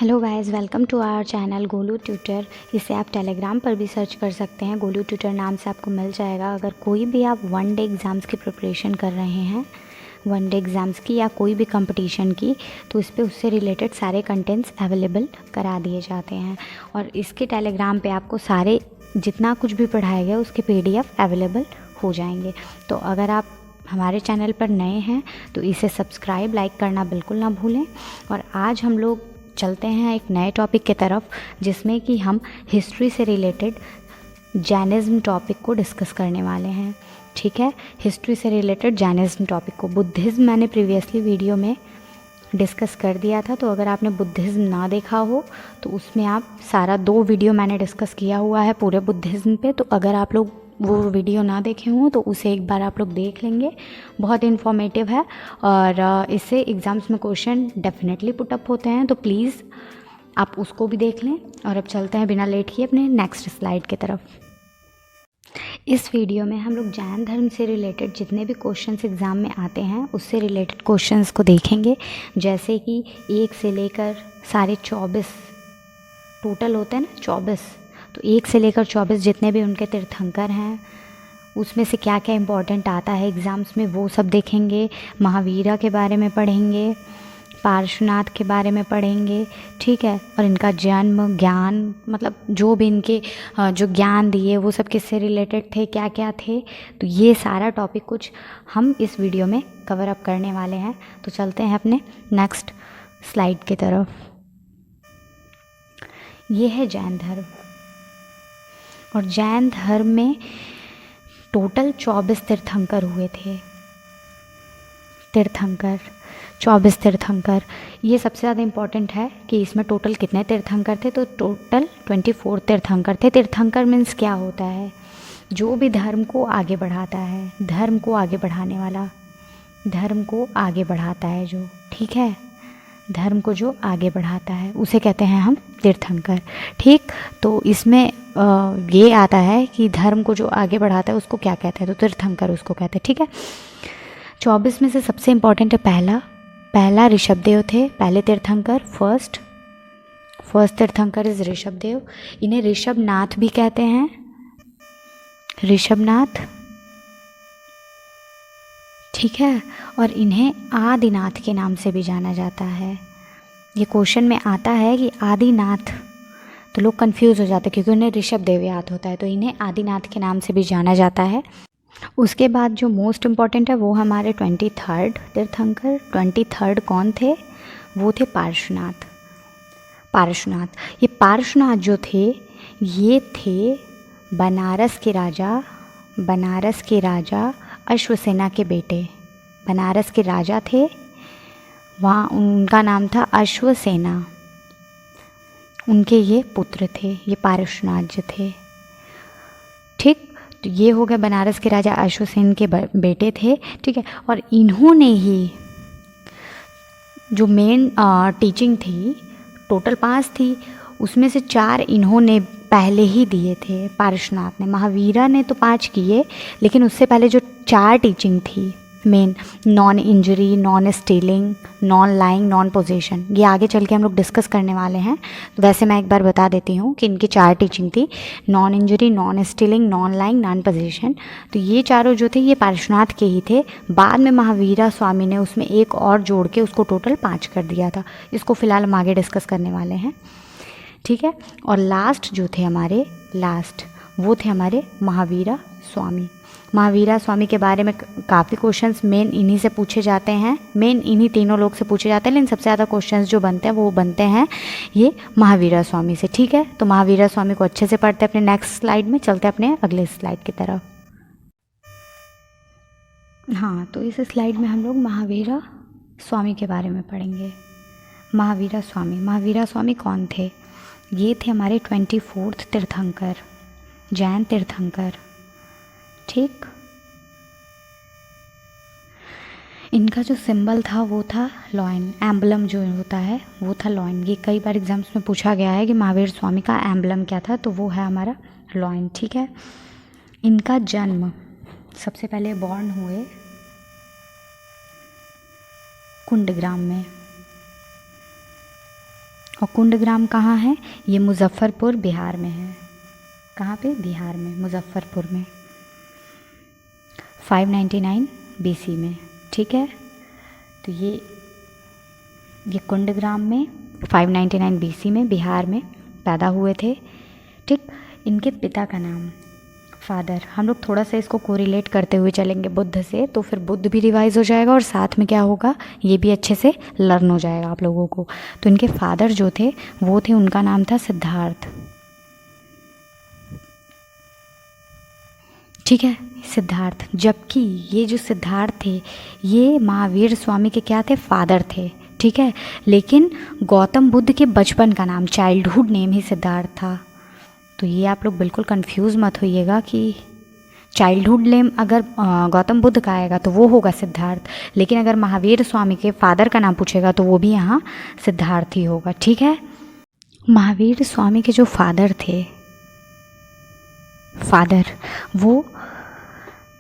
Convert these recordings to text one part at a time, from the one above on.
Hello guys, welcome to our channel Golu tutor. इसे आप Telegram पर भी सर्च कर सकते हैं, गोलू ट्यूटर नाम से आपको मिल जाएगा। अगर कोई भी आप वन डे एग्ज़ाम्स की प्रिपरेशन कर रहे हैं, वन डे एग्ज़ाम्स की या कोई भी कंपटीशन की, तो इस पे उससे रिलेटेड सारे कंटेंट्स अवेलेबल करा दिए जाते हैं। और इसके टेलीग्राम पे आपको सारे जितना कुछ भी पढ़ाया गया उसके PDF अवेलेबल हो जाएंगे। तो अगर आप हमारे चैनल पर नए हैं तो इसे सब्सक्राइब लाइक करना बिल्कुल ना भूलें। और आज हम लोग चलते हैं एक नए टॉपिक की तरफ, जिसमें कि हम हिस्ट्री से रिलेटेड जैनिज़्म टॉपिक को डिस्कस करने वाले हैं। ठीक है, हिस्ट्री से रिलेटेड जैनिज़्म टॉपिक को। बुद्धिज़्म मैंने प्रीवियसली वीडियो में डिस्कस कर दिया था, तो अगर आपने बुद्धिज़्म ना देखा हो तो उसमें आप सारा 2 वीडियो मैंने डिस्कस किया हुआ है पूरे बुद्धिज़्म पे। तो अगर आप लोग वो वीडियो ना देखे हों तो उसे एक बार आप लोग देख लेंगे, बहुत इन्फॉर्मेटिव है और इससे एग्ज़ाम्स में क्वेश्चन डेफिनेटली पुटअप होते हैं। तो प्लीज़ आप उसको भी देख लें। और अब चलते हैं बिना लेट किए अपने नेक्स्ट स्लाइड की तरफ। इस वीडियो में हम लोग जैन धर्म से रिलेटेड जितने भी क्वेश्चंस एग्ज़ाम में आते हैं उससे रिलेटेड क्वेश्चंस को देखेंगे। जैसे कि 1 से लेकर सारे 24 टोटल होते हैं ना, 24, तो 1 से लेकर 24 जितने भी उनके तीर्थंकर हैं उसमें से क्या क्या इम्पोर्टेंट आता है एग्ज़ाम्स में वो सब देखेंगे। महावीरा के बारे में पढ़ेंगे, पार्श्वनाथ के बारे में पढ़ेंगे, ठीक है। और इनका जन्म, ज्ञान, मतलब जो भी इनके जो ज्ञान दिए वो सब किससे रिलेटेड थे, क्या क्या थे, तो ये सारा टॉपिक कुछ हम इस वीडियो में कवर अप करने वाले हैं। तो चलते हैं अपने नेक्स्ट स्लाइड की तरफ। ये है जैन धर्म, और जैन धर्म में टोटल 24 तीर्थंकर हुए थे। तीर्थंकर 24 तीर्थंकर, ये सबसे ज़्यादा इम्पॉर्टेंट है कि इसमें टोटल कितने तीर्थंकर थे। तो टोटल 24 तीर्थंकर थे। तीर्थंकर मीन्स क्या होता है? जो भी धर्म को आगे बढ़ाता है, धर्म को आगे बढ़ाने वाला, धर्म को आगे बढ़ाता है जो, ठीक है, धर्म को जो आगे बढ़ाता है उसे कहते हैं हम तीर्थंकर। ठीक, तो इसमें ये आता है कि धर्म को जो आगे बढ़ाता है उसको क्या कहते हैं, तो तीर्थंकर उसको कहते हैं। ठीक है, 24 में से सबसे इम्पॉर्टेंट है पहला ऋषभदेव थे, पहले तीर्थंकर। फर्स्ट तीर्थंकर इज ऋषभदेव। इन्हें ऋषभनाथ भी कहते हैं, ऋषभनाथ, ठीक है। और इन्हें आदिनाथ के नाम से भी जाना जाता है। ये क्वेश्चन में आता है कि आदिनाथ, तो लोग कंफ्यूज हो जाते हैं क्योंकि उन्हें ऋषभदेव याद होता है, तो इन्हें आदिनाथ के नाम से भी जाना जाता है। उसके बाद जो मोस्ट इम्पॉर्टेंट है वो हमारे 23rd तीर्थंकर। 23rd कौन थे? वो थे पार्श्वनाथ। ये पार्श्वनाथ जो थे ये थे बनारस के राजा अश्वसेना के बेटे। बनारस के राजा थे, वहाँ उनका नाम था अश्वसेना, उनके ये पुत्र थे, ये पार्श्वनाथ जो थे। ठीक, तो ये हो गए बनारस के राजा अश्वसेन के बेटे थे, ठीक है। और इन्होंने ही जो मेन टीचिंग थी, टोटल 5 थी, उसमें से 4 इन्होंने पहले ही दिए थे पार्श्वनाथ ने। महावीरा ने तो 5 किए, लेकिन उससे पहले जो 4 टीचिंग थी main, non injury, non stealing, non lying, non position, ये आगे चल के हम लोग डिस्कस करने वाले हैं। तो वैसे मैं एक बार बता देती हूँ कि इनकी 4 टीचिंग थी, non injury, non stealing, non lying, non position. तो ये चारों जो थे ये पार्श्वनाथ के ही थे। बाद में महावीरा स्वामी ने उसमें एक और जोड़ के उसको टोटल 5 कर दिया था। इसको फ़िलहाल हम आगे डिस्कस करने वाले हैं, ठीक है। और लास्ट जो थे हमारे, वो थे हमारे महावीरा स्वामी। महावीरा स्वामी के बारे में काफ़ी क्वेश्चंस मेन इन्हीं से पूछे जाते हैं, मेन इन्हीं तीनों लोग से पूछे जाते हैं, लेकिन सबसे ज़्यादा क्वेश्चंस जो बनते हैं वो बनते हैं ये महावीरा स्वामी से, ठीक है। तो महावीरा स्वामी को अच्छे से पढ़ते हैं। अपने नेक्स्ट स्लाइड में चलते हैं, अपने अगले स्लाइड की तरफ। हाँ, तो इस स्लाइड में हम लोग महावीरा स्वामी के बारे में पढ़ेंगे। महावीरा स्वामी कौन थे? ये थे हमारे 24th तीर्थंकर, जैन तीर्थंकर, ठीक। इनका जो सिंबल था वो था लॉयन, एम्बलम जो होता है वो था लॉयन। ये कई बार एग्जाम्स में पूछा गया है कि महावीर स्वामी का एम्बलम क्या था, तो वो है हमारा लॉयन, ठीक है। इनका जन्म, सबसे पहले बॉर्न हुए कुंडग्राम में, और कुंडग्राम कहाँ है? ये मुजफ्फरपुर बिहार में है। कहाँ पे? बिहार में, मुजफ्फरपुर में, 599 BC में। ठीक है, तो ये कुंडग्राम में 599 BC में बिहार में पैदा हुए थे। ठीक, इनके पिता का नाम, फादर, हम लोग थोड़ा सा इसको कोरिलेट करते हुए चलेंगे बुद्ध से, तो फिर बुद्ध भी रिवाइज हो जाएगा और साथ में क्या होगा, ये भी अच्छे से लर्न हो जाएगा आप लोगों को। तो इनके फादर जो थे वो थे, उनका नाम था सिद्धार्थ। ठीक है, सिद्धार्थ। जबकि ये जो सिद्धार्थ थे ये महावीर स्वामी के क्या थे? फादर थे। ठीक है, लेकिन गौतम बुद्ध के बचपन का नाम, चाइल्डहुड नेम ही सिद्धार्थ था। तो ये आप लोग बिल्कुल कंफ्यूज मत होइएगा कि चाइल्डहुड नेम अगर गौतम बुद्ध का आएगा तो वो होगा सिद्धार्थ, लेकिन अगर महावीर स्वामी के फादर का नाम पूछेगा तो वो भी यहाँ सिद्धार्थ ही होगा। ठीक है, महावीर स्वामी के जो फादर थे, वो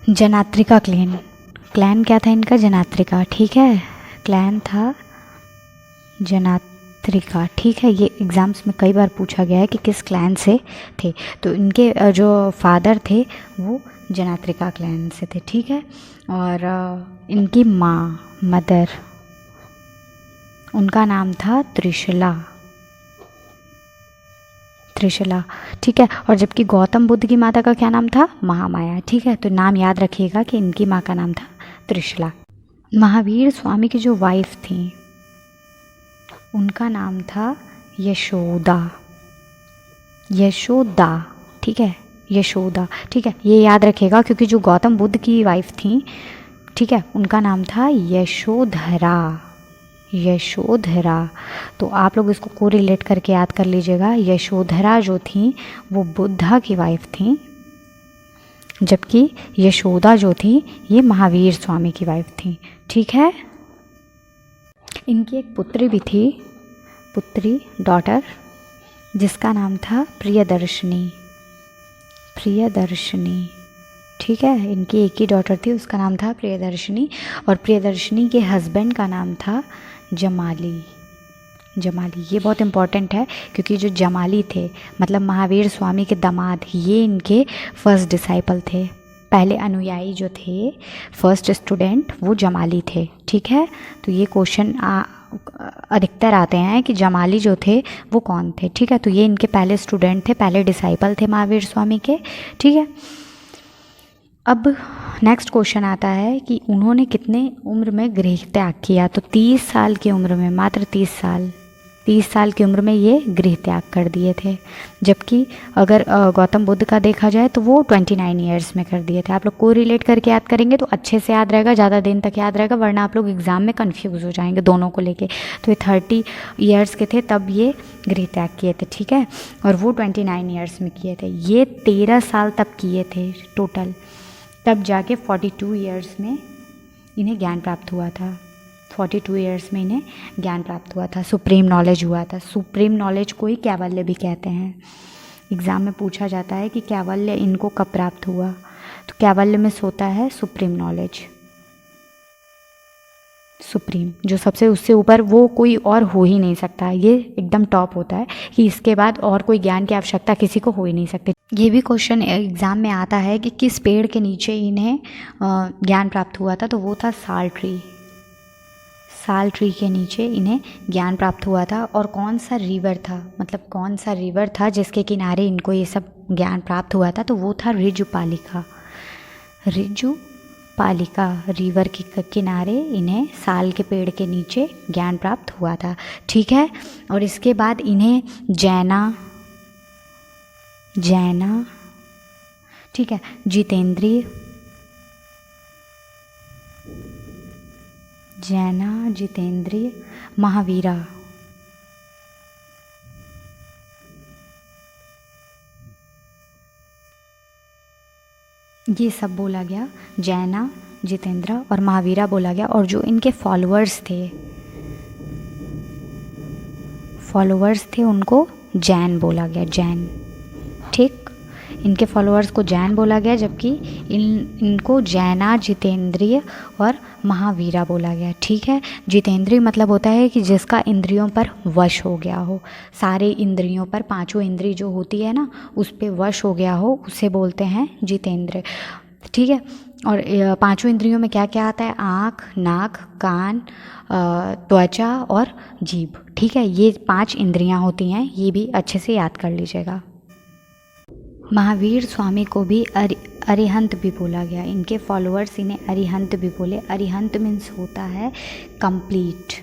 जनात्रिका क्लैन क्या था इनका? जनात्रिका। ठीक है, क्लैन था जनात्रिका। ठीक है, ये एग्ज़ाम्स में कई बार पूछा गया है कि किस क्लैन से थे। तो इनके जो फादर थे वो जनात्रिका क्लैन से थे। ठीक है, और इनकी माँ, मदर, उनका नाम था त्रिशला। ठीक है, और जबकि गौतम बुद्ध की माता का क्या नाम था? महामाया। ठीक है, तो नाम याद रखिएगा कि इनकी माँ का नाम था त्रिशला। महावीर स्वामी की जो वाइफ थी उनका नाम था यशोदा। ठीक है, यशोदा। ठीक है, ये याद रखिएगा क्योंकि जो गौतम बुद्ध की वाइफ थी, ठीक है, उनका नाम था यशोधरा। तो आप लोग इसको कोरिलेट करके याद कर लीजिएगा। यशोधरा जो थी वो बुद्धा की वाइफ थी, जबकि यशोदा जो थी ये महावीर स्वामी की वाइफ थी। ठीक है, इनकी एक पुत्री भी थी, डॉटर, जिसका नाम था प्रियदर्शनी। ठीक है, इनकी एक ही डॉटर थी, उसका नाम था प्रियदर्शनी, और प्रियदर्शनी के हस्बैंड का नाम था जमाली। ये बहुत इम्पॉर्टेंट है क्योंकि जो जमाली थे मतलब महावीर स्वामी के दामाद, ये इनके फर्स्ट डिसाइपल थे। पहले अनुयायी जो थे, फर्स्ट स्टूडेंट, वो जमाली थे। ठीक है, तो ये क्वेश्चन अधिकतर आते हैं कि जमाली जो थे वो कौन थे। ठीक है, तो ये इनके पहले स्टूडेंट थे, पहले डिसाइपल थे महावीर स्वामी के। ठीक है, अब नेक्स्ट क्वेश्चन आता है कि उन्होंने कितने उम्र में गृह त्याग किया? तो 30 साल की उम्र में, मात्र 30 साल की उम्र में ये गृह त्याग कर दिए थे। जबकि अगर गौतम बुद्ध का देखा जाए तो वो 29 ईयर्स में कर दिए थे। आप लोग को रिलेट करके याद करेंगे तो अच्छे से याद रहेगा, ज़्यादा दिन तक याद रहेगा, वरना आप लोग एग्ज़ाम में कन्फ्यूज़ हो जाएंगे दोनों को लेके। तो ये 30 ईयर्स के थे तब ये गृह त्याग किए थे। ठीक है, और वो 29 ईयर्स में किए थे। ये 13 साल तक किए थे टोटल, तब जाके 42 ईयर्स में इन्हें ज्ञान प्राप्त हुआ था। 42 ईयर्स में इन्हें ज्ञान प्राप्त हुआ था, सुप्रीम नॉलेज हुआ था। सुप्रीम नॉलेज को ही कैवल्य भी कहते हैं। एग्ज़ाम में पूछा जाता है कि कैवल्य इनको कब प्राप्त हुआ, तो कैवल्य में होता है सुप्रीम नॉलेज। सुप्रीम जो सबसे, उससे ऊपर वो कोई और हो ही नहीं सकता, ये एकदम टॉप होता है कि इसके बाद और कोई ज्ञान की आवश्यकता किसी को हो ही नहीं सकती। ये भी क्वेश्चन एग्ज़ाम में आता है कि किस पेड़ के नीचे इन्हें ज्ञान प्राप्त हुआ था, तो वो था साल ट्री के नीचे इन्हें ज्ञान प्राप्त हुआ था। और कौन सा रिवर था, मतलब कौन सा रिवर था जिसके किनारे इनको ये सब ज्ञान प्राप्त हुआ था, तो वो था ऋजुपालिका रिवर के किनारे इन्हें साल के पेड़ के नीचे ज्ञान प्राप्त हुआ था। ठीक है, और इसके बाद इन्हें जैना, ठीक है, जितेंद्रिय, महावीरा, ये सब बोला गया। जैना, जितेंद्र और महावीरा बोला गया। और जो इनके फॉलोअर्स थे उनको जैन बोला गया, जैन। ठीक, इनके फॉलोअर्स को जैन बोला गया, जबकि इनको जैना, जितेंद्रिय और महावीरा बोला गया। ठीक है, जितेंद्रिय मतलब होता है कि जिसका इंद्रियों पर वश हो गया हो, सारे इंद्रियों पर, पांचों इंद्रिय जो होती है ना उस पे वश हो गया हो, उसे बोलते हैं जितेंद्रिय। ठीक है, और पांचों इंद्रियों में क्या क्या आता है? आँख, नाक, कान, त्वचा और जीभ। ठीक है, ये 5 इंद्रियां होती हैं, ये भी अच्छे से याद कर लीजिएगा। महावीर स्वामी को भी अरिहंत भी बोला गया। इनके फॉलोअर्स इन्हें अरिहंत भी बोले। अरिहंत मीन्स होता है कंप्लीट।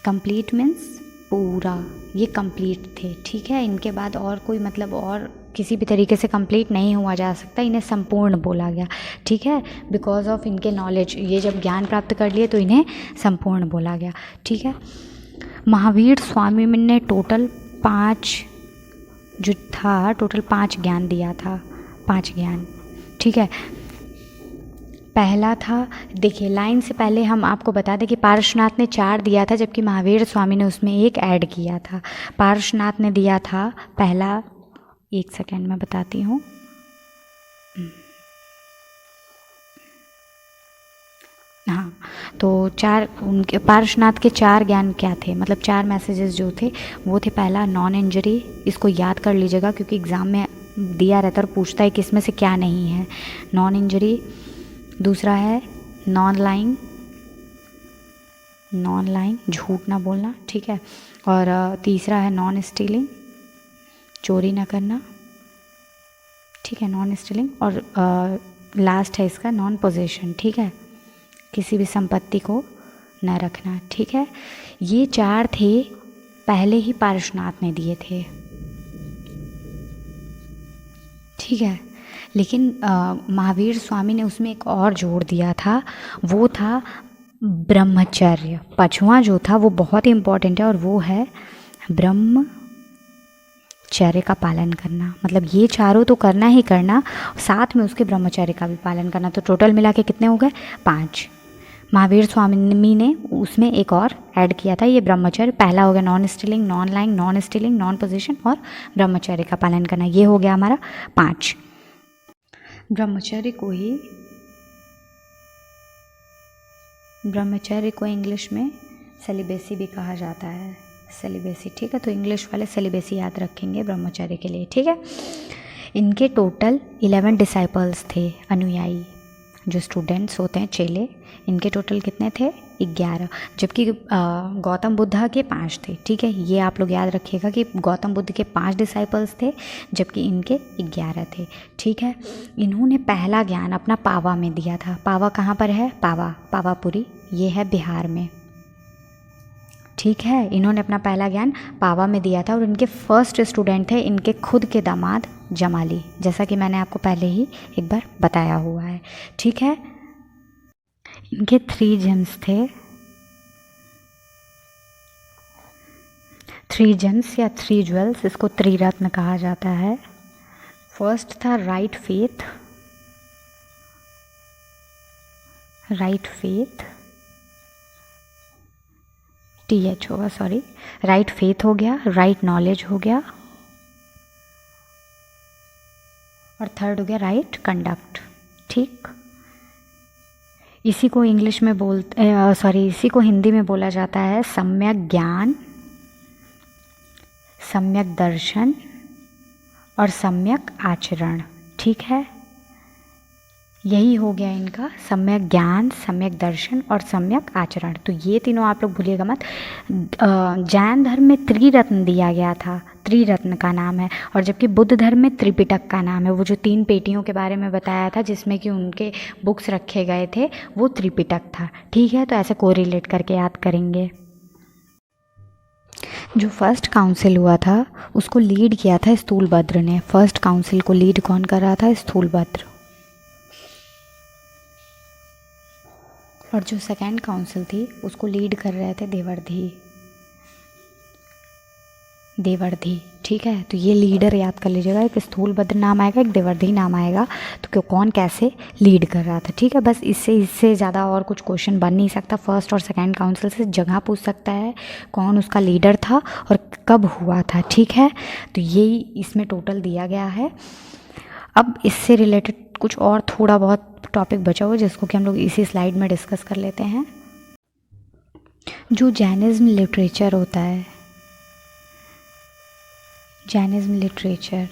कंप्लीट मीन्स पूरा, ये कंप्लीट थे। ठीक है, इनके बाद और कोई मतलब और किसी भी तरीके से कंप्लीट नहीं हुआ जा सकता, इन्हें संपूर्ण बोला गया। ठीक है, बिकॉज ऑफ इनके नॉलेज, ये जब ज्ञान प्राप्त कर लिए तो इन्हें संपूर्ण बोला गया। ठीक है, महावीर स्वामी ने टोटल 5 जो था, टोटल 5 ज्ञान दिया था, 5 ज्ञान। ठीक है, पहला था, देखिए लाइन से पहले हम आपको बता दें कि पार्श्वनाथ ने 4 दिया था, जबकि महावीर स्वामी ने उसमें 1 ऐड किया था। पार्श्वनाथ ने दिया था पहला, 1 सेकेंड में बताती हूँ। हाँ, तो 4 उनके पार्श्वनाथ के 4 ज्ञान क्या थे, मतलब 4 मैसेजेस जो थे वो थे, पहला नॉन इंजरी, इसको याद कर लीजिएगा क्योंकि एग्ज़ाम में दिया रहता है और पूछता है कि इसमें से क्या नहीं है। नॉन इंजरी, दूसरा है नॉन लाइंग, नॉन लाइंग झूठ ना बोलना। ठीक है, और तीसरा है नॉन स्टीलिंग, चोरी ना करना। ठीक है, नॉन स्टीलिंग, और लास्ट है इसका नॉन पोजेशन। ठीक है, किसी भी संपत्ति को न रखना। ठीक है, ये 4 थे, पहले ही पार्श्वनाथ ने दिए थे। ठीक है, लेकिन महावीर स्वामी ने उसमें एक और जोड़ दिया था, वो था ब्रह्मचर्य। 5वां जो था वो बहुत ही इम्पोर्टेंट है, और वो है ब्रह्मचर्य का पालन करना। मतलब ये चारों तो करना ही करना, साथ में उसके ब्रह्मचर्य का भी पालन करना। तो टोटल मिला के कितने हो गए? 5। महावीर स्वामी ने उसमें एक और ऐड किया था, ये ब्रह्मचर्य। पहला हो गया non stealing, non lying, non stealing, non position और ब्रह्मचर्य का पालन करना। ये हो गया हमारा 5। ब्रह्मचर्य को इंग्लिश में सेलिबेसी भी कहा जाता है, सेलिबेसी। ठीक है, तो इंग्लिश वाले सेलिबेसी याद रखेंगे ब्रह्मचर्य के लिए। ठीक है, इनके टोटल 11 डिसाइपल्स थे, अनुयायी जो स्टूडेंट्स होते हैं, चेले। इनके टोटल कितने थे? 11, जबकि गौतम बुद्धा के 5 थे। ठीक है, ये आप लोग याद रखिएगा कि गौतम बुद्ध के 5 डिसाइपल्स थे, जबकि इनके 11 थे। ठीक है, इन्होंने पहला ज्ञान अपना पावा में दिया था। पावा कहाँ पर है? पावापुरी, ये है बिहार में। ठीक है, इन्होंने अपना पहला ज्ञान पावा में दिया था, और इनके फर्स्ट स्टूडेंट थे इनके खुद के दामाद जमाली, जैसा कि मैंने आपको पहले ही एक बार बताया हुआ है। ठीक है, इनके 3 जेम्स थे, 3 जेम्स या 3 ज्वेल्स, इसको त्रिरत्न कहा जाता है। फर्स्ट था राइट फेथ, TH होगा, सॉरी, राइट फेथ हो गया, राइट नॉलेज हो गया, और थर्ड हो गया राइट कंडक्ट। ठीक, इसी को इंग्लिश में इसी को हिंदी में बोला जाता है सम्यक ज्ञान, सम्यक दर्शन और सम्यक आचरण। ठीक है, यही हो गया इनका सम्यक ज्ञान, सम्यक दर्शन और सम्यक आचरण। तो ये तीनों आप लोग भूलिएगा मत। जैन धर्म में त्रिरत्न दिया गया था, त्रिरत्न का नाम है, और जबकि बुद्ध धर्म में त्रिपिटक का नाम है। वो जो 3 पेटियों के बारे में बताया था जिसमें कि उनके बुक्स रखे गए थे, वो त्रिपिटक था। ठीक है, तो ऐसे कोरिलेट करके याद करेंगे। जो फर्स्ट काउंसिल हुआ था उसको लीड किया था स्थूलभद्र ने। फर्स्ट काउंसिल को लीड कौन कर रहा था? स्थूलभद्र। और जो सेकेंड काउंसिल थी उसको लीड कर रहे थे देवर्धी। ठीक है, तो ये लीडर याद कर लीजिएगा, एक स्थूलभद्र नाम आएगा, एक देवर्धी नाम आएगा। तो क्यों, कौन कैसे लीड कर रहा था। ठीक है, बस इससे ज़्यादा और कुछ क्वेश्चन बन नहीं सकता। फर्स्ट और सेकेंड काउंसिल से जगह पूछ सकता है, कौन उसका लीडर था और कब हुआ था। ठीक है, तो यही इसमें टोटल दिया गया है। अब इससे रिलेटेड कुछ और थोड़ा बहुत टॉपिक बचा हुआ जिसको कि हम लोग इसी स्लाइड में डिस्कस कर लेते हैं। जो जैनिज़्म लिटरेचर होता है, जैनिज़्म लिटरेचर,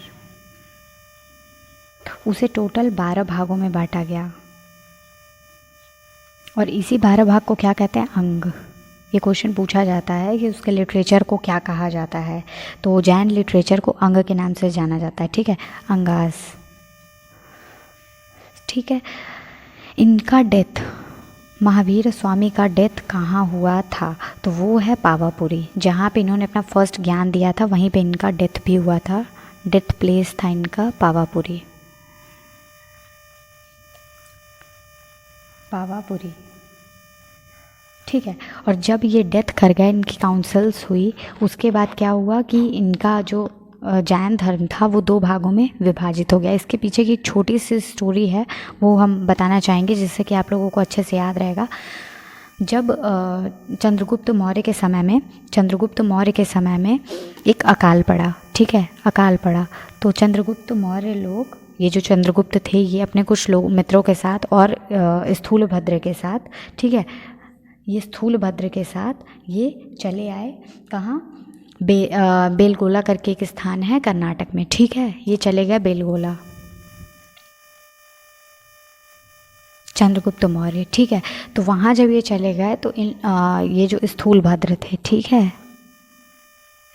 उसे टोटल 12 भागों में बांटा गया और इसी 12 भाग को क्या कहते हैं? अंग। ये क्वेश्चन पूछा जाता है कि उसके लिटरेचर को क्या कहा जाता है, तो जैन लिटरेचर को अंग के नाम से जाना जाता है, ठीक है, अंगास, ठीक है। इनका डेथ, महावीर स्वामी का डेथ कहाँ हुआ था? तो वो है पावापुरी, जहाँ पे इन्होंने अपना फर्स्ट ज्ञान दिया था, वहीं पे इनका डेथ भी हुआ था। डेथ प्लेस था इनका पावापुरी, पावापुरी, ठीक है। और जब ये डेथ कर गए, इनकी काउंसल्स हुई, उसके बाद क्या हुआ कि इनका जो जैन धर्म था वो 2 भागों में विभाजित हो गया। इसके पीछे की एक छोटी सी स्टोरी है, वो हम बताना चाहेंगे जिससे कि आप लोगों को अच्छे से याद रहेगा। जब चंद्रगुप्त मौर्य के समय में एक अकाल पड़ा, ठीक है, अकाल पड़ा, तो चंद्रगुप्त मौर्य लोग, ये जो चंद्रगुप्त थे, ये अपने कुछ लोग मित्रों के साथ और स्थूलभद्र के साथ, ठीक है, ये स्थूलभद्र के साथ ये चले आए कहाँ? बेलगोला करके एक स्थान है कर्नाटक में, ठीक है, ये चले गए बेलगोला, चंद्रगुप्त मौर्य, ठीक है। तो वहाँ जब ये चले गए तो ये जो स्थूलभद्र थे, ठीक है,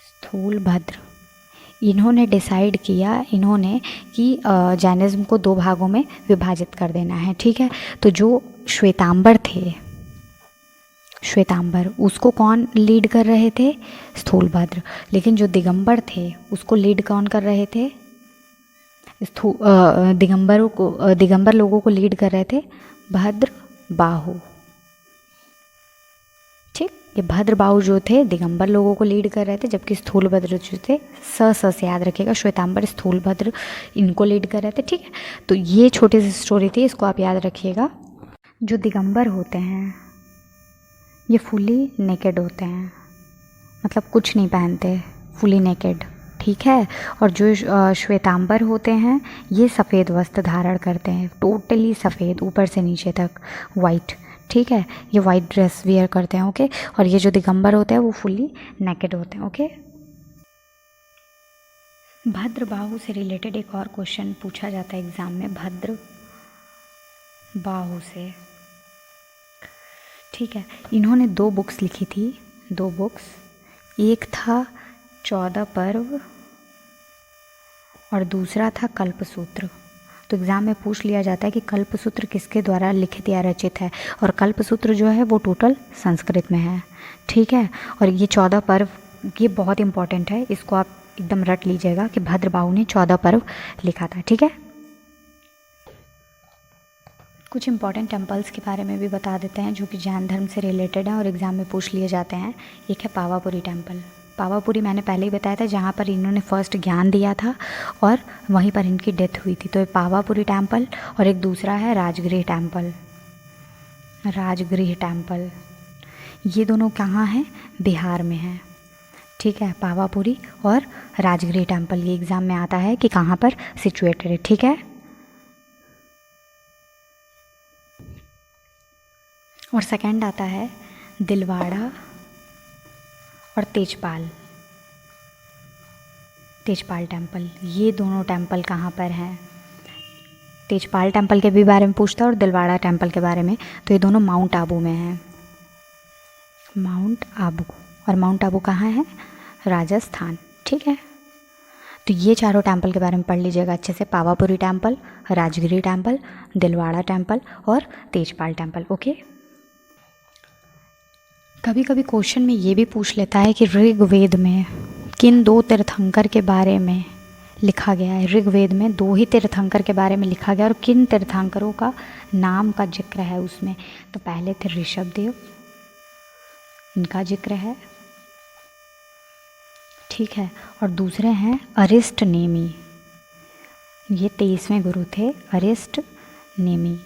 स्थूलभद्र, इन्होंने डिसाइड किया कि जैनिज़्म को 2 भागों में विभाजित कर देना है, ठीक है। तो जो श्वेतांबर थे, श्वेतांबर, उसको कौन लीड कर रहे थे? स्थूलभद्र। लेकिन जो दिगंबर थे उसको लीड कौन कर रहे थे? दिगंबर लोगों को लीड कर रहे थे भद्र बाहु, ठीक। ये भद्र बाहु जो थे दिगंबर लोगों को लीड कर रहे थे, जबकि स्थूलभद्र जो थे, स से याद रखिएगा, श्वेतांबर स्थूलभद्र इनको लीड कर रहे थे, ठीक है। तो ये छोटी सी स्टोरी थी, इसको आप याद रखिएगा। जो दिगंबर होते हैं ये फुली नेकेड होते हैं, मतलब कुछ नहीं पहनते, फुली नेकेड, ठीक है। और जो श्वेतांबर होते हैं ये सफ़ेद वस्त्र धारण करते हैं, टोटली सफ़ेद ऊपर से नीचे तक वाइट, ठीक है, ये वाइट ड्रेस वेयर करते हैं, ओके। और ये जो दिगंबर होते हैं वो फुली नेकेड होते हैं, ओके। भद्र बाहु से रिलेटेड एक और क्वेश्चन पूछा जाता है एग्ज़ाम में, भद्र बाहु से, ठीक है। इन्होंने 2 बुक्स लिखी थी, 2 बुक्स, एक था 14 पर्व और दूसरा था कल्पसूत्र। तो एग्ज़ाम में पूछ लिया जाता है कि कल्पसूत्र किसके द्वारा लिखित या रचित है, और कल्पसूत्र जो है वो टोटल संस्कृत में है, ठीक है। और ये 14 पर्व, ये बहुत इंपॉर्टेंट है, इसको आप एकदम रट लीजिएगा कि भद्र बाहु ने 14 पर्व लिखा था, ठीक है। कुछ इंपॉर्टेंट टेम्पल्स के बारे में भी बता देते हैं जो कि जैन धर्म से रिलेटेड हैं और एग्ज़ाम में पूछ लिए जाते हैं। एक है पावापुरी टेम्पल। पावापुरी मैंने पहले ही बताया था, जहाँ पर इन्होंने फर्स्ट ज्ञान दिया था और वहीं पर इनकी डेथ हुई थी। तो ये पावापुरी टेम्पल, और एक दूसरा है राजगृह टेम्पल, राजगृह टेम्पल। ये दोनों कहाँ हैं? बिहार में है, ठीक है। पावापुरी और राजगृह टेम्पल, ये एग्ज़ाम में आता है कि कहाँ पर सिचुएटेड है, ठीक है। और सेकंड आता है दिलवाड़ा और तेजपाल, तेजपाल टेम्पल। ये दोनों टेम्पल कहाँ पर हैं? तेजपाल टेम्पल के भी बारे में पूछता है और दिलवाड़ा टेम्पल के बारे में। तो ये दोनों माउंट आबू में हैं, माउंट आबू। और माउंट आबू कहाँ है? राजस्थान, ठीक है। तो ये चारों टेम्पल के बारे में पढ़ लीजिएगा अच्छे से, Pawapuri temple, Rajagiri temple, Dilwara temple और तेजपाल टेम्पल, ओके। कभी कभी क्वेश्चन में ये भी पूछ लेता है कि ऋग्वेद में किन 2 तीर्थंकर के बारे में लिखा गया है। ऋग्वेद में 2 ही तीर्थंकर के बारे में लिखा गया और किन तीर्थंकरों का नाम का जिक्र है उसमें। तो पहले थे ऋषभदेव, इनका जिक्र है, ठीक है। और दूसरे हैं अरिष्ट नेमी, ये 23वें गुरु थे। अरिष्ट नेमी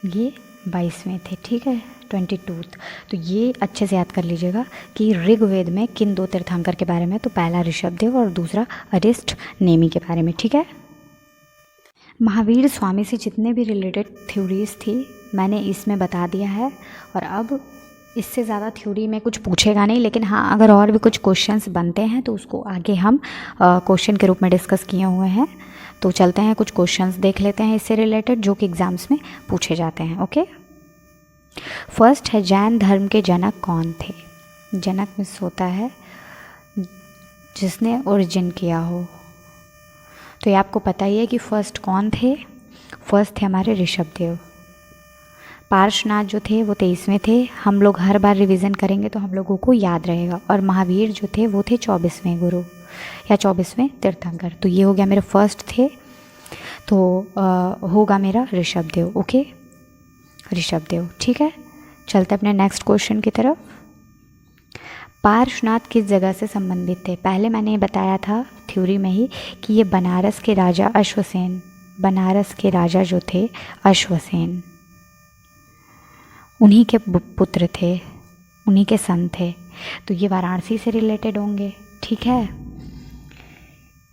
ये 22वें थे, ठीक है, 22। तो ये अच्छे से याद कर लीजिएगा कि ऋग्वेद में किन 2 तीर्थंकर के बारे में। तो पहला ऋषभदेव और दूसरा अरिष्ट नेमी के बारे में, ठीक है। महावीर स्वामी से जितने भी रिलेटेड थ्योरीज थी मैंने इसमें बता दिया है, और अब इससे ज़्यादा थ्योरी में कुछ पूछेगा नहीं, लेकिन हाँ अगर और भी कुछ क्वेश्चंस बनते हैं तो उसको आगे हम क्वेश्चन के रूप में डिस्कस किए हुए हैं। तो चलते हैं कुछ क्वेश्चंस देख लेते हैं इससे रिलेटेड जो कि एग्ज़ाम्स में पूछे जाते हैं। ओके, फर्स्ट है जैन धर्म के जनक कौन थे। जनक मीन्स होता है जिसने ओरिजिन किया हो, तो ये आपको पता ही है कि फर्स्ट कौन थे। फर्स्ट थे हमारे ऋषभदेव। पार्श्वनाथ जो थे वो 23वें थे, हम लोग हर बार रिवीजन करेंगे तो हम लोगों को याद रहेगा। और महावीर जो थे वो थे 24वें गुरु या 24वें तीर्थंकर। तो ये हो गया मेरे फर्स्ट थे, तो होगा मेरा ऋषभदेव। ओके, ऋषभदेव। ठीक है, चलते अपने नेक्स्ट क्वेश्चन की तरफ। पार्श्वनाथ किस जगह से संबंधित थे। पहले मैंने ये बताया था थ्योरी में ही कि ये बनारस के राजा अश्वसेन, बनारस के राजा जो थे अश्वसेन, उन्हीं के पुत्र थे, उन्हीं के सन थे। तो ये वाराणसी से रिलेटेड होंगे। ठीक है,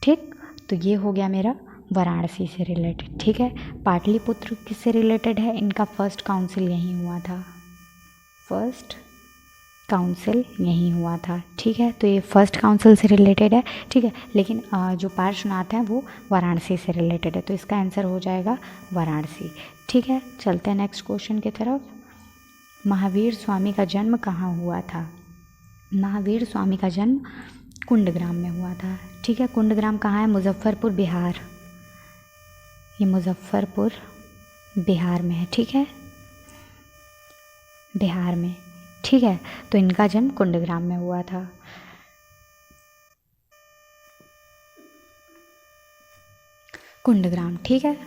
ठीक, तो ये हो गया मेरा वाराणसी से रिलेटेड। ठीक है, पाटलिपुत्र किससे रिलेटेड है, इनका फर्स्ट काउंसिल यहीं हुआ था, फर्स्ट काउंसिल यहीं हुआ था। ठीक है, तो ये फर्स्ट काउंसिल से रिलेटेड है। ठीक है, लेकिन जो पार्श्वनाथ हैं वो वाराणसी से रिलेटेड है, तो इसका आंसर हो जाएगा वाराणसी। ठीक है, चलते हैं नेक्स्ट क्वेश्चन की तरफ। महावीर स्वामी का जन्म कहाँ हुआ था। महावीर स्वामी का जन्म कुंडग्राम में हुआ था। ठीक है, कुंडग्राम कहाँ है, मुजफ्फरपुर बिहार, ये मुजफ्फरपुर बिहार में है। ठीक है, बिहार में। ठीक है, तो इनका जन्म कुंडग्राम में हुआ था। कुंडग्राम, ठीक है,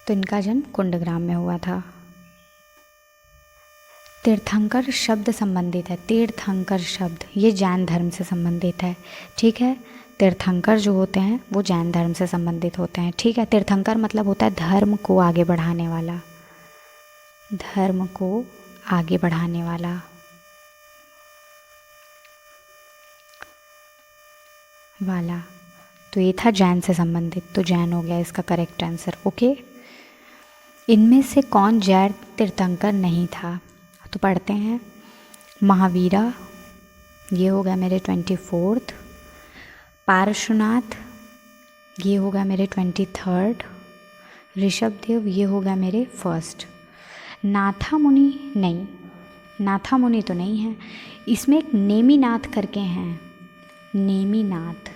तो इनका जन्म कुंडग्राम में हुआ था। तीर्थंकर शब्द संबंधित है, तीर्थंकर शब्द ये जैन धर्म से संबंधित है। ठीक है, तीर्थंकर जो होते हैं वो जैन धर्म से संबंधित होते हैं। ठीक है, तीर्थंकर मतलब होता है धर्म को आगे बढ़ाने वाला, धर्म को आगे बढ़ाने वाला। तो ये था जैन से संबंधित, तो जैन हो गया इसका करेक्ट आंसर। ओके, इनमें से कौन जैन तीर्थंकर नहीं था, तो पढ़ते हैं। महावीरा, ये हो गया मेरे 24th। पार्श्वनाथ, ये हो गया मेरे 23rd। ऋषभदेव, ये हो गया मेरे 1st। नाथा मुनि नहीं, नाथा मुनि तो नहीं है, इसमें एक नेमिनाथ करके हैं, नेमिनाथ,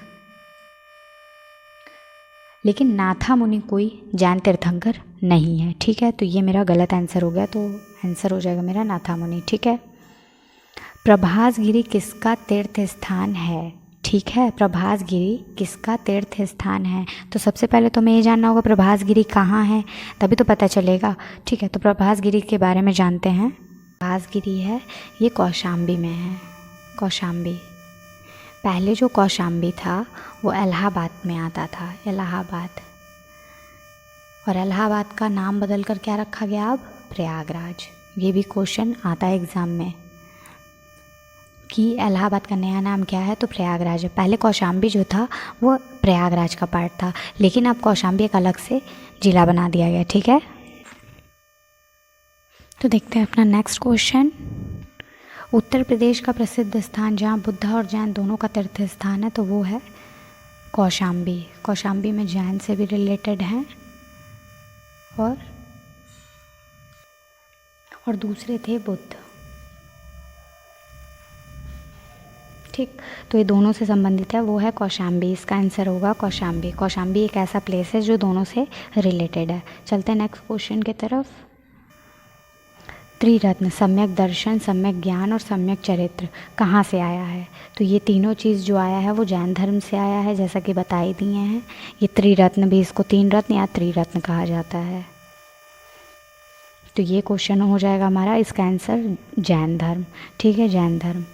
लेकिन नाथा मुनि कोई जैन तीर्थंकर नहीं है। ठीक है, तो ये मेरा गलत आंसर हो गया, तो आंसर हो जाएगा मेरा नाथा मुनि। ठीक है, प्रभासगिरी किसका तीर्थ स्थान है। ठीक है, प्रभासगिरी किसका तीर्थ स्थान है, तो सबसे पहले तो हमें ये जानना होगा प्रभासगिरी कहाँ है, तभी तो पता चलेगा। ठीक है, तो प्रभासगिरी के बारे में जानते हैं। प्रभासगिरी है ये कौशाम्बी में है, कौशाम्बी। पहले जो कौशाम्बी था वो इलाहाबाद में आता था, इलाहाबाद, और इलाहाबाद का नाम बदल कर क्या रखा गया अब, प्रयागराज। ये भी क्वेश्चन आता है एग्ज़ाम में कि इलाहाबाद का नया नाम क्या है, तो प्रयागराज है। पहले कौशाम्बी जो था वो प्रयागराज का पार्ट था, लेकिन अब कौशाम्बी एक अलग से जिला बना दिया गया। ठीक है, तो देखते हैं अपना नेक्स्ट क्वेश्चन। उत्तर प्रदेश का प्रसिद्ध स्थान जहाँ बुद्ध और जैन दोनों का तीर्थ स्थान है, तो वो है कौशाम्बी। कौशाम्बी में जैन से भी रिलेटेड हैं और दूसरे थे बुद्ध। ठीक, तो ये दोनों से संबंधित है, वो है कौशाम्बी। इसका आंसर होगा कौशाम्बी। कौशाम्बी एक ऐसा प्लेस है जो दोनों से रिलेटेड है। चलते हैं नेक्स्ट क्वेश्चन की तरफ। त्रिरत्न, सम्यक दर्शन, सम्यक ज्ञान और सम्यक चरित्र कहाँ से आया है, तो ये तीनों चीज़ जो आया है वो जैन धर्म से आया है, जैसा कि बता ही दिए हैं। ये त्रिरत्न भी, इसको तीन रत्न या त्रिरत्न कहा जाता है। तो ये क्वेश्चन हो जाएगा हमारा, इसका आंसर जैन धर्म। ठीक है, जैन धर्म,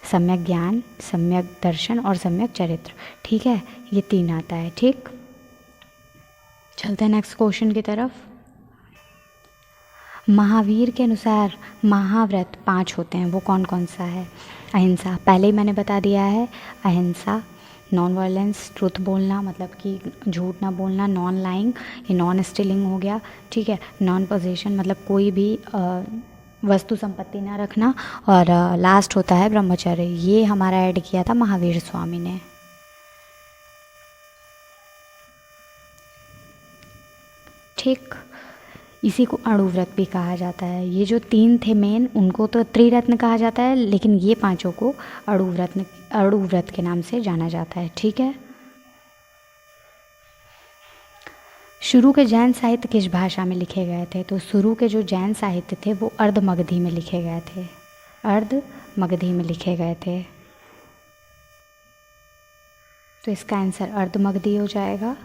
सम्यक ज्ञान, सम्यक दर्शन और सम्यक चरित्र। ठीक है, ये तीन आता है। ठीक, चलते हैं नेक्स्ट क्वेश्चन की तरफ। महावीर के अनुसार महाव्रत 5 होते हैं, वो कौन कौन सा है। अहिंसा, पहले ही मैंने बता दिया है, अहिंसा। नॉन वायलेंस, ट्रुथ बोलना मतलब कि झूठ ना बोलना, नॉन लाइंग ये नॉन स्टीलिंग हो गया, ठीक है। नॉन पोजेशन मतलब कोई भी वस्तु संपत्ति ना रखना, और लास्ट होता है ब्रह्मचर्य। ये हमारा ऐड किया था महावीर स्वामी ने। ठीक, इसी को अणुव्रत भी कहा जाता है। ये जो 3 थे मेन, उनको तो त्रिरत्न कहा जाता है, लेकिन ये 5 को अणुव्रत के नाम से जाना जाता है, ठीक है। शुरू के जैन साहित्य किस भाषा में लिखे गए थे? तो शुरू के जो जैन साहित्य थे वो अर्ध मगधी में लिखे गए थे, अर्ध मगधी में लिखे गए थे। तो इसका आंसर अर्ध मगधी हो जाएगा,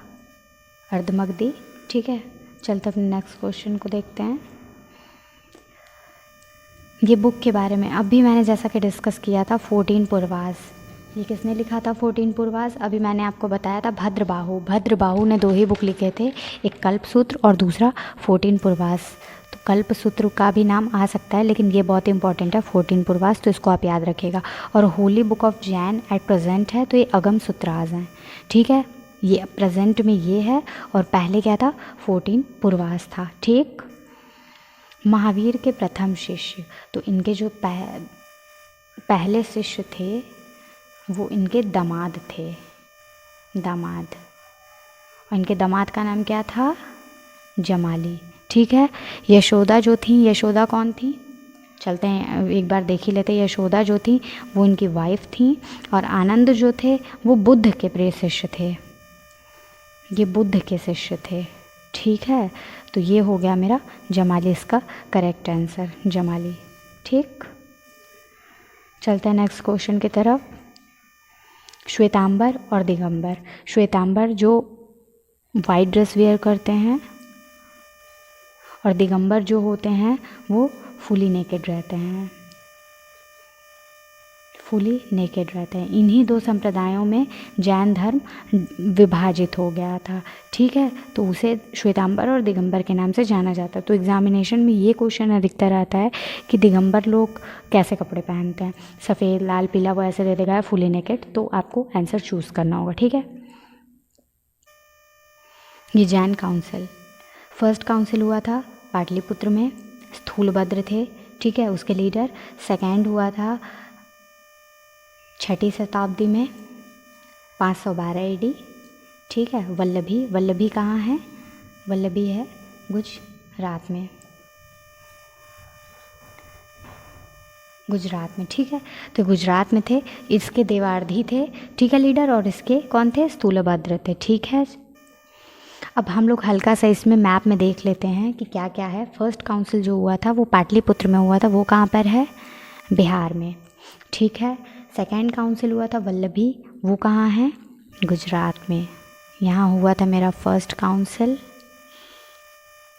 अर्ध मगधी, ठीक है। चलते अपने नेक्स्ट क्वेश्चन को देखते हैं। ये बुक के बारे में अभी मैंने जैसा कि डिस्कस किया था 14 पूर्वास, ये किसने लिखा था 14 पूर्वास? अभी मैंने आपको बताया था भद्रबाहु। भद्रबाहु ने 2 ही बुक लिखे थे, एक कल्पसूत्र और दूसरा 14 पूर्वास। तो कल्पसूत्र का भी नाम आ सकता है, लेकिन ये बहुत इंपॉर्टेंट है 14 पूर्वास, तो इसको आप याद रखिएगा। और Holi book of Jain at present है, तो ये अगम सूत्रास हैं, ठीक है। ये प्रेजेंट में ये है, और पहले क्या था 14 पूर्वास था, ठीक। महावीर के प्रथम शिष्य, तो इनके जो पहले शिष्य थे वो इनके दामाद थे, दामाद। और इनके दामाद का नाम क्या था? जमाली, ठीक है। यशोदा जो थी, यशोदा कौन थी? चलते हैं एक बार देख ही लेते हैं। यशोदा जो थी वो इनकी वाइफ थी, और आनंद जो थे वो बुद्ध के प्रिय शिष्य थे, ये बुद्ध के शिष्य थे, ठीक है। तो ये हो गया मेरा जमाली, इसका करेक्ट आंसर जमाली, ठीक। चलते हैं नेक्स्ट क्वेश्चन की तरफ। श्वेतांबर और दिगंबर। श्वेतांबर जो वाइट ड्रेस वेयर करते हैं, और दिगंबर जो होते हैं वो फुली नेकेड रहते हैं, फुली नेकेड रहते हैं। इन्हीं 2 संप्रदायों में जैन धर्म विभाजित हो गया था, ठीक है। तो उसे श्वेतांबर और दिगंबर के नाम से जाना जाता है। तो एग्जामिनेशन में ये क्वेश्चन अधिकतर आता है कि दिगंबर लोग कैसे कपड़े पहनते हैं, सफ़ेद, लाल, पीला, वो ऐसे दे देगा फुली नेकेड, तो आपको आंसर चूज़ करना होगा, ठीक है। ये जैन काउंसिल, फर्स्ट काउंसिल हुआ था पाटलिपुत्र में, स्थूलभद्र थे, ठीक है, उसके लीडर। सेकेंड हुआ था 6वीं शताब्दी में 512 AD, ठीक है। वल्लभी, वल्लभी कहाँ है? वल्लभी है गुजरात में, गुजरात में, ठीक है। तो गुजरात में थे, इसके देवार्धी थे, ठीक है, लीडर, और इसके कौन थे? स्थूलभद्र थे, ठीक है। अब हम लोग हल्का सा इसमें मैप में देख लेते हैं कि क्या क्या है। फर्स्ट काउंसिल जो हुआ था वो पाटलिपुत्र में हुआ था, वो कहाँ पर है? बिहार में, ठीक है। सेकेंड काउंसिल हुआ था वल्लभी, वो कहाँ है? गुजरात में। यहाँ हुआ था मेरा फर्स्ट काउंसिल।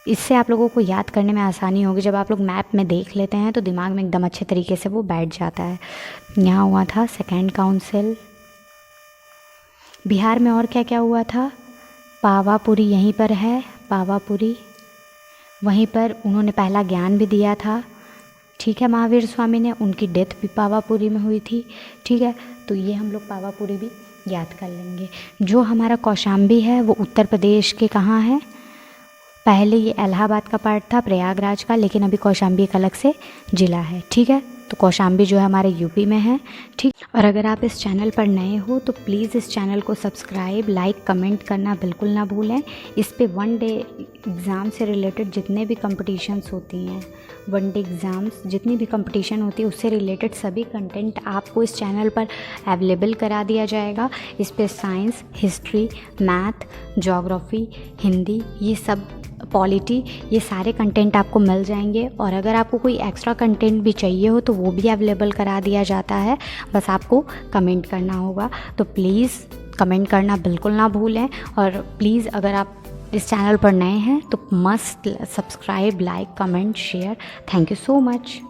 इससे आप लोगों को याद करने में आसानी होगी, जब आप लोग मैप में देख लेते हैं तो दिमाग में एकदम अच्छे तरीके से वो बैठ जाता है। यहाँ हुआ था सेकेंड काउंसिल। बिहार में और क्या क्या हुआ था? पावापुरी यहीं पर है, पावापुरी, वहीं पर उन्होंने पहला ज्ञान भी दिया था, ठीक है। महावीर स्वामी ने, उनकी डेथ भी पावापुरी में हुई थी, ठीक है। तो ये हम लोग पावापुरी भी याद कर लेंगे। जो हमारा कौशाम्बी है वो उत्तर प्रदेश के कहाँ है? पहले ये इलाहाबाद का पार्ट था, प्रयागराज का, लेकिन अभी कौशाम्बी एक अलग से ज़िला है, ठीक है। तो कौशाम्बी जो है हमारे यूपी में है, ठीक। और अगर आप इस चैनल पर नए हो तो प्लीज़ इस चैनल को सब्सक्राइब, लाइक, कमेंट करना बिल्कुल ना भूलें। इस पे 1 डे एग्ज़ाम से रिलेटेड जितने भी कंपटीशंस होती हैं, 1 डे एग्ज़ाम्स जितनी भी कंपटीशन होती है उससे रिलेटेड सभी कंटेंट आपको इस चैनल पर अवेलेबल करा दिया जाएगा। इस पे science, history, math, geography, Hindi, ये सब, पॉलिटी, ये सारे कंटेंट आपको मिल जाएंगे। और अगर आपको कोई एक्स्ट्रा कंटेंट भी चाहिए हो तो वो भी अवेलेबल करा दिया जाता है, बस आपको कमेंट करना होगा। तो प्लीज़ कमेंट करना बिल्कुल ना भूलें। और प्लीज़ अगर आप इस चैनल पर नए हैं तो must subscribe, like, comment, share. Thank you so much.